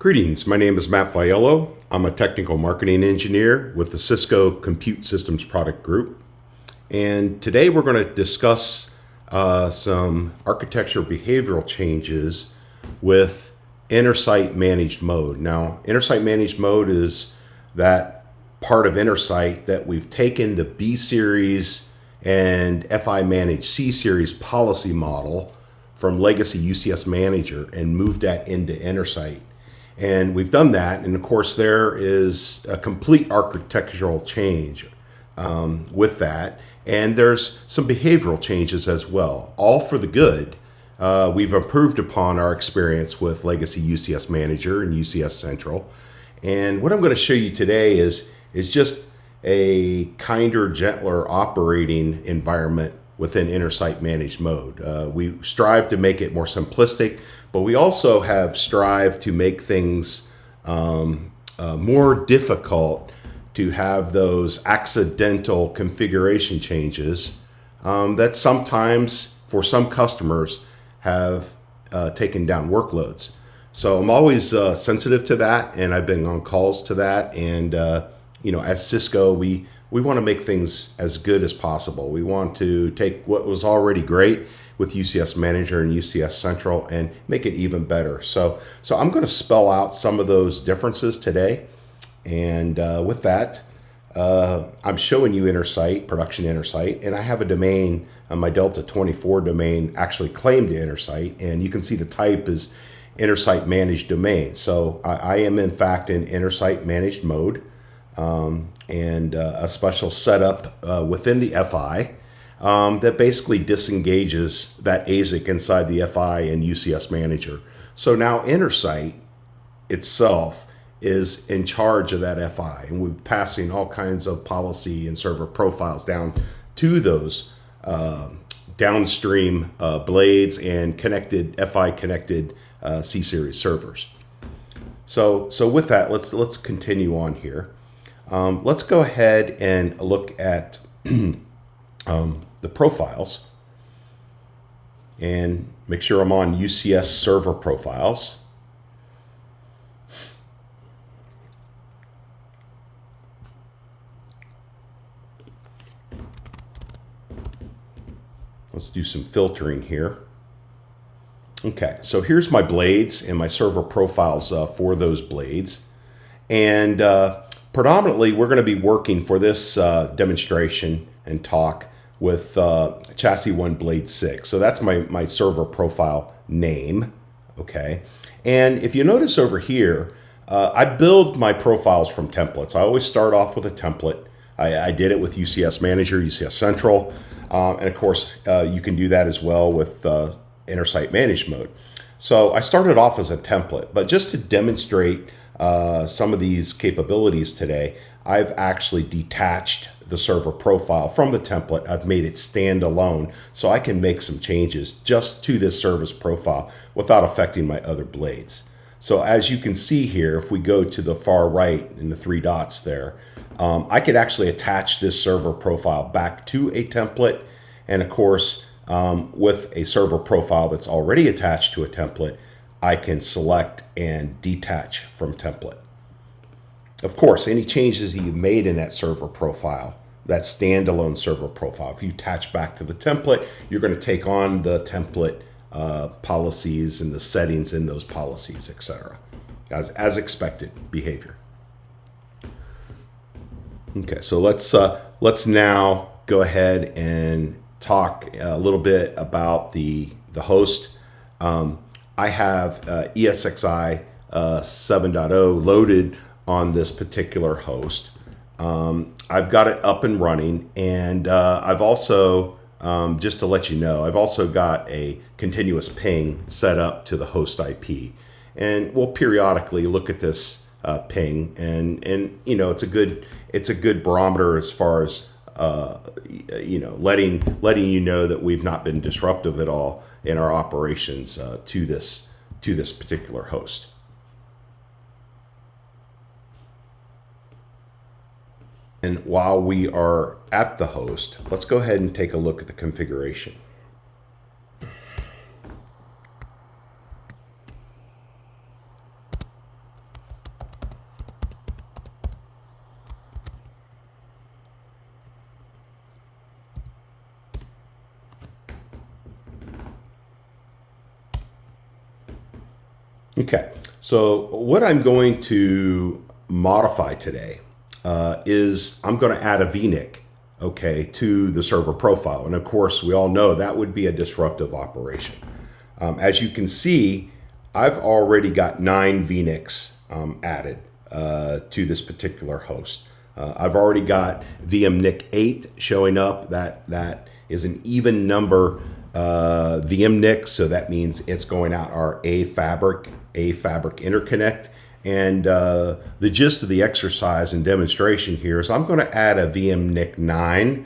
Greetings, my name is Matt Fiello. I'm a technical marketing engineer with the Cisco Compute Systems product group. And today we're going to discuss some architecture behavioral changes with Intersight managed mode. Now, Intersight managed mode is that part of Intersight that we've taken the B series and FI managed C series policy model from legacy UCS Manager and moved that into Intersight. And we've done that, and of course there is a complete architectural change with that, and there's some behavioral changes as well, all for the good. We've improved upon our experience with legacy UCS Manager and UCS Central, and what I'm going to show you today is just a kinder, gentler operating environment within Intersight managed mode. We strive to make it more simplistic, but we also have strived to make things more difficult to have those accidental configuration changes that sometimes for some customers have taken down workloads. So I'm always sensitive to that, and I've been on calls to that. And as Cisco, we want to make things as good as possible. We want to take what was already great with UCS Manager and UCS Central and make it even better. So I'm going to spell out some of those differences today. And with that, I'm showing you Intersight, production Intersight, and I have a domain, my Delta 24 domain actually claimed to Intersight, and you can see the type is Intersight managed domain. So I am in fact in Intersight managed mode. And a special setup within the FI that basically disengages that ASIC inside the FI and UCS Manager. So now Intersight itself is in charge of that FI, and we're passing all kinds of policy and server profiles down to those downstream blades and connected FI connected C-series servers. So with that, let's continue on here. Let's go ahead and look at the profiles and make sure I'm on UCS server profiles. Let's do some filtering here. Okay, so here's my blades and my server profiles for those blades. And predominantly, we're going to be working for this demonstration and talk with chassis 1 blade 6. So that's my server profile name, okay? And if you notice over here, I build my profiles from templates. I always start off with a template. I did it with UCS Manager, UCS Central, and of course, you can do that as well with Intersight Managed Mode. So I started off as a template, but just to demonstrate some of these capabilities today, I've actually detached the server profile from the template. I've made it stand alone so I can make some changes just to this service profile without affecting my other blades. So as you can see here, if we go to the far right in the 3 dots there, I could actually attach this server profile back to a template. And of course, with a server profile that's already attached to a template, I can select and detach from template. Of course, any changes that you've made in that server profile, that standalone server profile, if you attach back to the template, you're going to take on the template policies and the settings in those policies, etc., as expected behavior. Okay, so let's now go ahead and talk a little bit about the host. I have ESXi 7.0 loaded on this particular host. I've got it up and running, and I've also, just to let you know, I've also got a continuous ping set up to the host IP. And we'll periodically look at this ping, and it's a good barometer as far as letting you know that we've not been disruptive at all in our operations to this particular host. And while we are at the host, let's go ahead and take a look at the configuration. Okay, so what I'm going to modify today is I'm going to add a VNIC, okay, to the server profile. And of course, we all know that would be a disruptive operation. As you can see, I've already got 9 VNICs added to this particular host. I've already got VMNIC 8 showing up. That is an even number VMNIC, so that means it's going out our A fabric interconnect. And the gist of the exercise and demonstration here is I'm going to add a VMNIC 9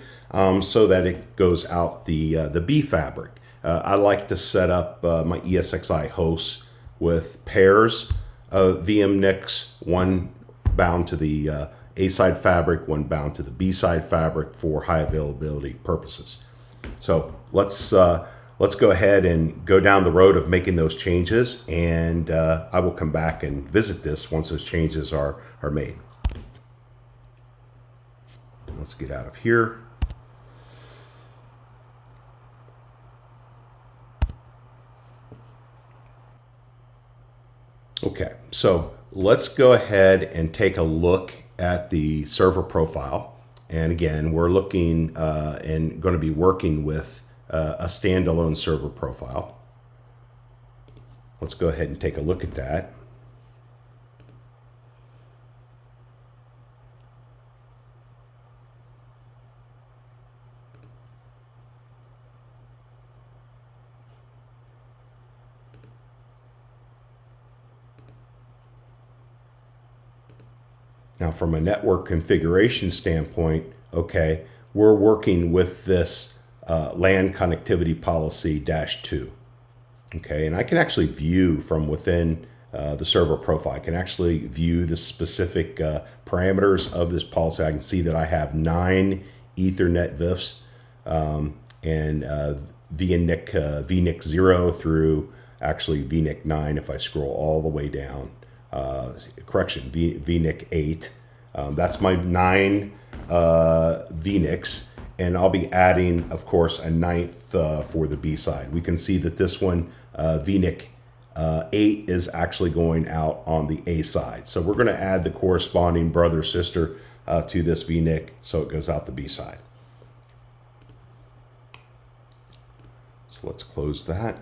so that it goes out the B fabric. I like to set up my ESXi hosts with pairs of VMNICs, one bound to the A side fabric, one bound to the B side fabric for high availability purposes. So let's go ahead and go down the road of making those changes, and I will come back and visit this once those changes are made. Let's get out of here. Okay, so let's go ahead and take a look at the server profile. And again, we're looking and going to be working with a standalone server profile. Let's go ahead and take a look at that. Now, from a network configuration standpoint, okay, we're working with this LAN connectivity policy -2. Okay, and I can actually view from within the server profile. I can actually view the specific parameters of this policy. I can see that I have 9 Ethernet VIFs and VNIC 0 through actually VNIC 9 if I scroll all the way down. VNIC 8. That's my 9 VNICs, and I'll be adding, of course, a 9th for the B side. We can see that this one, VNIC 8, is actually going out on the A side. So we're going to add the corresponding brother sister to this VNIC so it goes out the B side. So let's close that.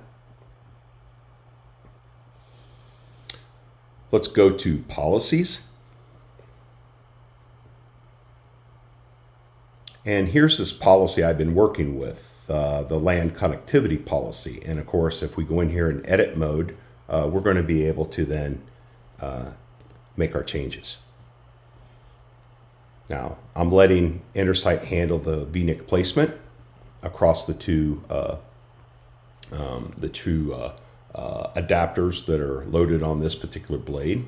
Let's go to policies. And here's this policy I've been working with, the LAN connectivity policy. And of course, if we go in here in edit mode, we're going to be able to then make our changes. Now, I'm letting Intersight handle the VNIC placement across the two adapters that are loaded on this particular blade.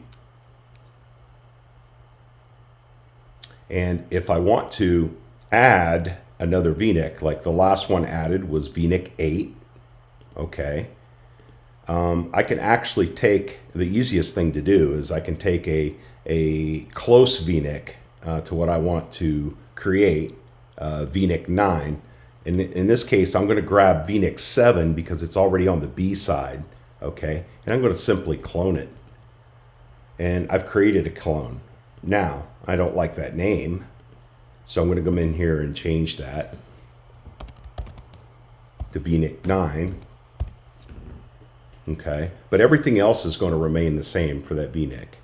And if I want to add another VNIC, like the last one added was VNIC 8, okay, I can actually take, the easiest thing to do is I can take a close VNIC to what I want to create, VNIC 9. In this case, I'm going to grab VNIC 7 because it's already on the B side, okay? And I'm going to simply clone it. And I've created a clone. Now, I don't like that name, so I'm going to come in here and change that to VNIC 9, okay? But everything else is going to remain the same for that VNIC.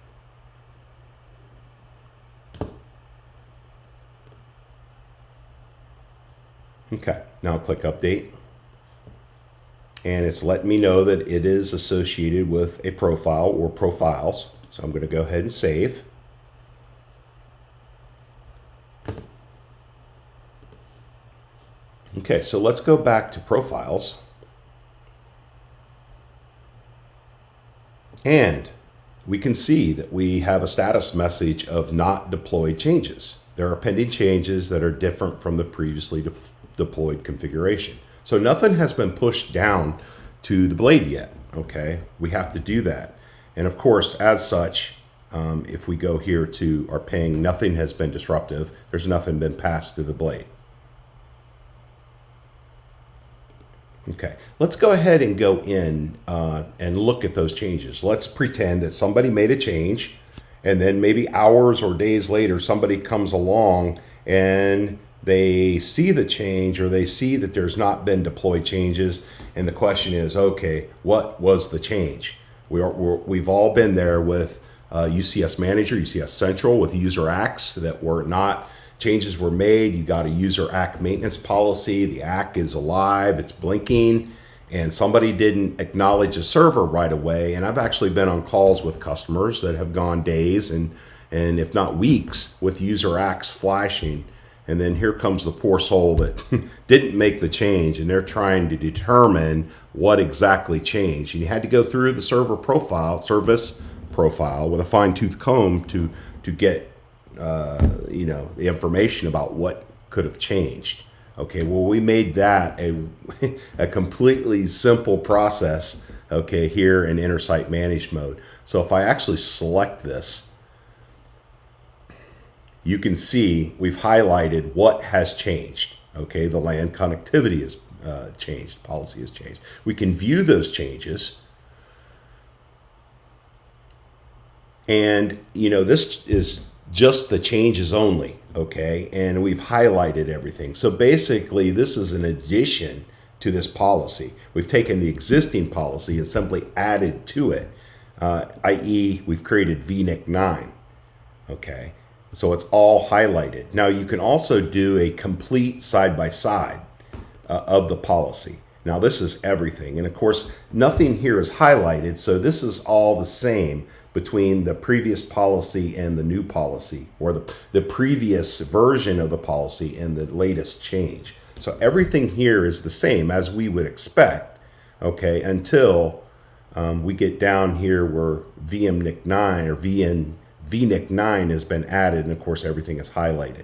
Okay, now click update. And it's letting me know that it is associated with a profile or profiles. So I'm going to go ahead and save. Okay, so let's go back to profiles. And we can see that we have a status message of not deployed changes. There are pending changes that are different from the previously deployed configuration. So nothing has been pushed down to the blade yet, okay? We have to do that. And of course, as such, if we go here to our ping, nothing has been disruptive. There's nothing been passed to the blade. Okay, let's go ahead and go in and look at those changes. Let's pretend that somebody made a change, and then maybe hours or days later, somebody comes along and they see the change, or they see that there's not been deployed changes. And the question is, okay, what was the change? We've all been there with UCS Manager, UCS Central, with user acts that were not, changes were made. You got a user act maintenance policy. The act is alive, it's blinking, and somebody didn't acknowledge a server right away. And I've actually been on calls with customers that have gone days and if not weeks with user acts flashing. And then here comes the poor soul that didn't make the change, and they're trying to determine what exactly changed. And you had to go through the service profile with a fine-tooth comb to get the information about what could have changed. Okay, well, we made that a completely simple process, okay, here in Intersight Manage mode. So if I actually select this, you can see we've highlighted what has changed. Okay, the LAN connectivity has changed, policy has changed. We can view those changes. And, this is just the changes only, okay? And we've highlighted everything. So basically, this is an addition to this policy. We've taken the existing policy and simply added to it, i.e. we've created VNIC 9, okay? So it's all highlighted. Now you can also do a complete side-by-side of the policy. Now this is everything. And of course, nothing here is highlighted. So this is all the same between the previous policy and the new policy, or the previous version of the policy and the latest change. So everything here is the same as we would expect, okay, until we get down here where VNIC 9 or VNIC 9 has been added, and of course everything is highlighted.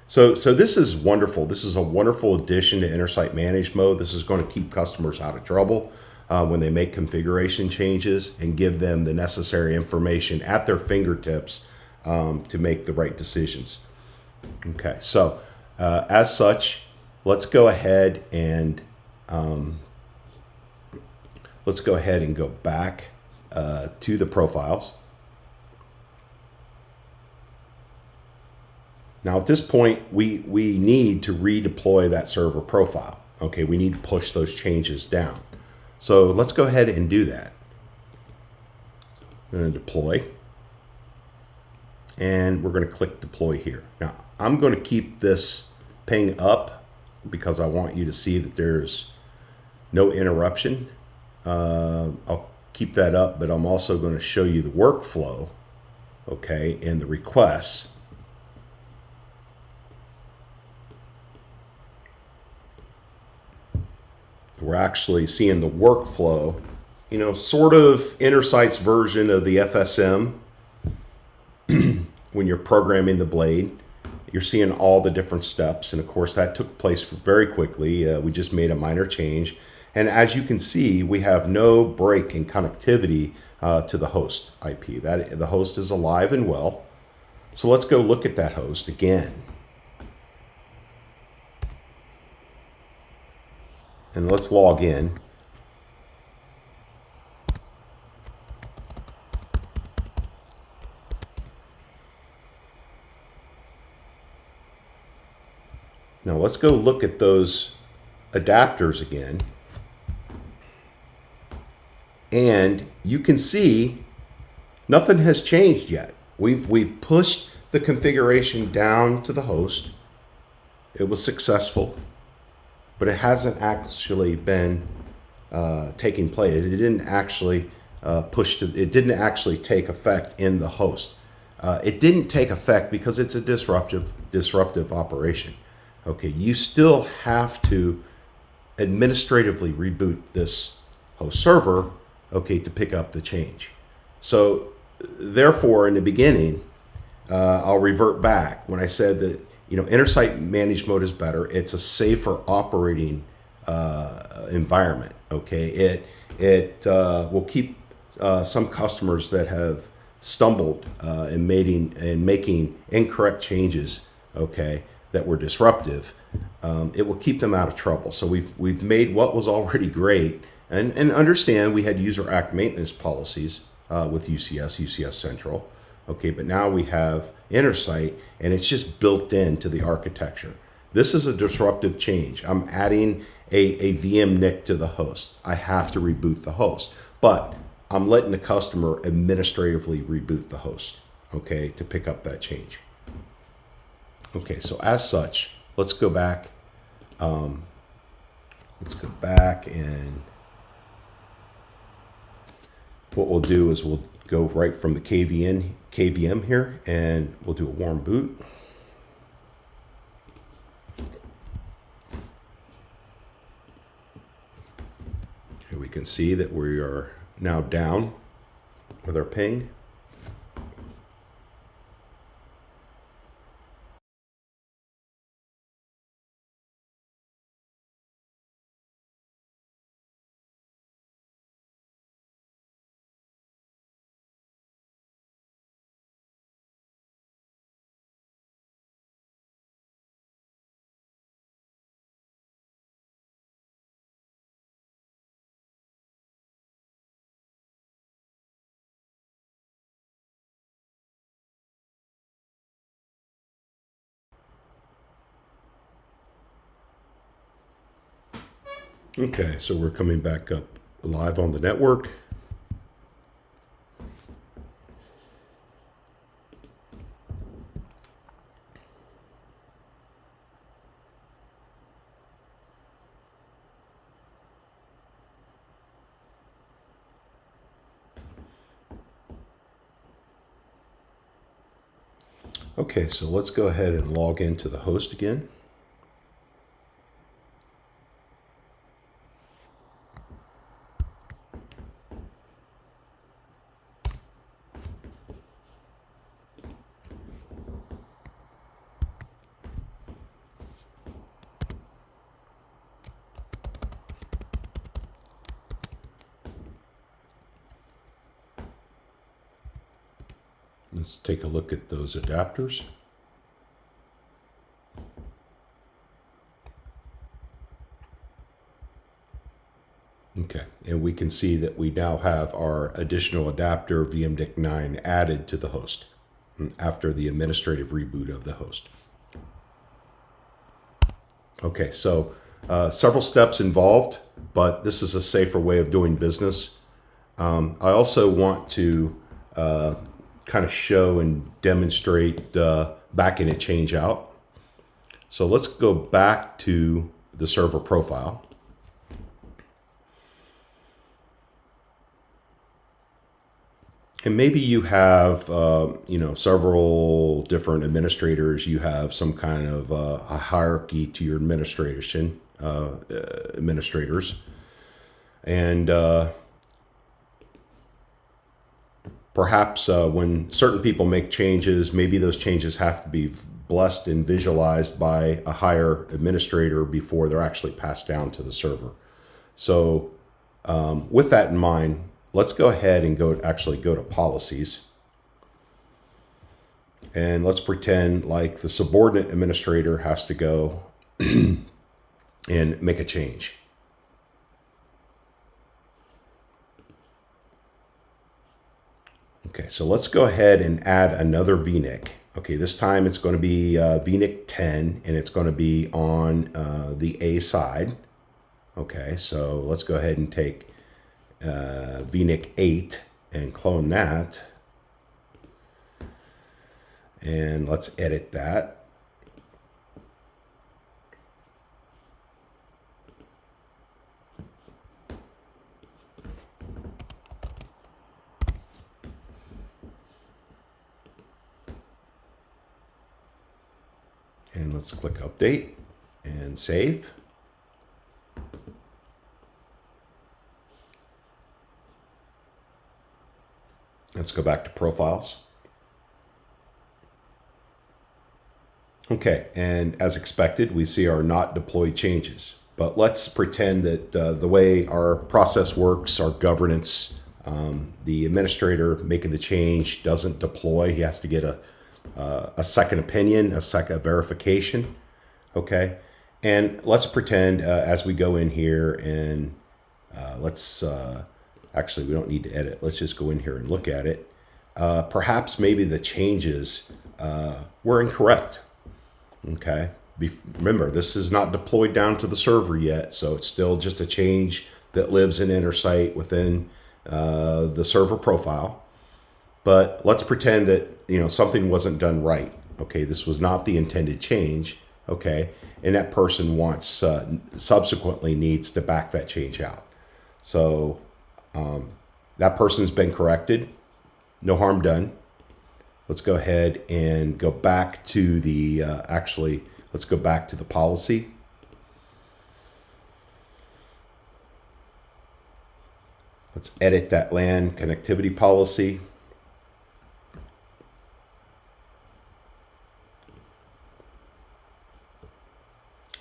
So this is wonderful. This is a wonderful addition to Intersight Manage mode. This is going to keep customers out of trouble when they make configuration changes, and give them the necessary information at their fingertips to make the right decisions. Okay, so as such, let's go ahead and go back to the profiles. Now at this point, we need to redeploy that server profile. Okay, we need to push those changes down. So let's go ahead and do that. I'm going to deploy, and we're going to click deploy here. Now I'm going to keep this ping up because I want you to see that there's no interruption. I'll keep that up, but I'm also going to show you the workflow, okay, and the requests. We're actually seeing the workflow, sort of Intersight's version of the FSM. When you're programming the blade, you're seeing all the different steps. And of course, that took place very quickly. We just made a minor change. And as you can see, we have no break in connectivity to the host IP. The host is alive and well. So let's go look at that host again. And let's log in. Now let's go look at those adapters again. And you can see nothing has changed yet. We've pushed the configuration down to the host. It was successful, but it hasn't actually been taking place. It didn't actually it didn't actually take effect in the host. It didn't take effect because it's a disruptive operation. Okay, you still have to administratively reboot this host server, okay, to pick up the change. So therefore, in the beginning, I'll revert back when I said that Intersight Manage mode is better. It's a safer operating environment. Okay, it will keep some customers that have stumbled in making incorrect changes, okay, that were disruptive, it will keep them out of trouble. So we've made what was already great, and understand we had user act maintenance policies with UCS Central. Okay, but now we have Intersight, and it's just built into the architecture. This is a disruptive change. I'm adding a VM NIC to the host. I have to reboot the host, but I'm letting the customer administratively reboot the host, okay, to pick up that change. Okay, so as such, let's go back. Let's go back, and what we'll do is we'll go right from the KVM here, and we'll do a warm boot. Here we can see that we are now down with our ping. Okay, so we're coming back up live on the network. Okay, so let's go ahead and log into the host again. Let's take a look at those adapters. Okay, and we can see that we now have our additional adapter VMDIC 9 added to the host after the administrative reboot of the host. Okay, so several steps involved, but this is a safer way of doing business. I also want to kind of show and demonstrate backing a change out. So let's go back to the server profile. And maybe you have, several different administrators. You have some kind of a hierarchy to your administrators. And perhaps when certain people make changes, maybe those changes have to be blessed and visualized by a higher administrator before they're actually passed down to the server. So with that in mind, let's go ahead and go to policies. And let's pretend like the subordinate administrator has to go and make a change. Okay, so let's go ahead and add another VNIC. Okay, this time it's going to be VNIC 10, and it's going to be on the A side. Okay, so let's go ahead and take VNIC 8 and clone that. And let's edit that. And let's click update and save. Let's go back to profiles. Okay, and as expected, we see our not deployed changes. But let's pretend that the way our process works, our governance, the administrator making the change doesn't deploy. He has to get a second opinion, a second verification. Okay, And let's pretend as we go in here and let's actually, we don't need to edit. Let's just go in here and look at it. Perhaps maybe the changes were incorrect. Okay. Remember, this is not deployed down to the server yet, so it's still just a change that lives in Intersight within the server profile. But let's pretend that something wasn't done right. Okay, this was not the intended change. Okay, and that person wants subsequently needs to back that change out. So that person's been corrected. No harm done. Let's go ahead and go back to the let's go back to the policy. Let's edit that LAN connectivity policy.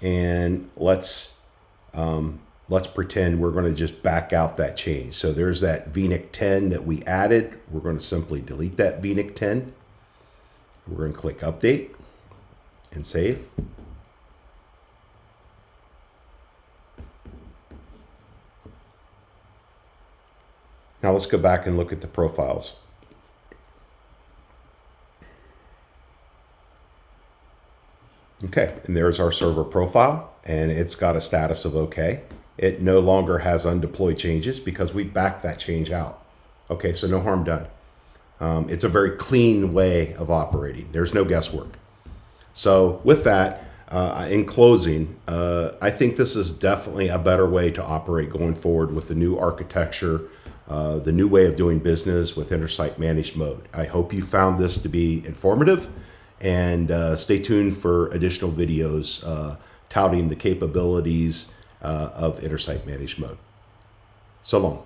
And let's pretend we're going to just back out that change. So there's that VNIC 10 that we added. We're going to simply delete that VNIC 10. We're going to click Update and Save. Now let's go back and look at the profiles. Okay, and there's our server profile, and it's got a status of OK. It no longer has undeployed changes because we backed that change out. Okay, so no harm done. It's a very clean way of operating. There's no guesswork. So with that, in closing, I think this is definitely a better way to operate going forward with the new architecture, the new way of doing business with Intersight Managed Mode. I hope you found this to be informative, and stay tuned for additional videos touting the capabilities of Intersight Managed Mode. So long.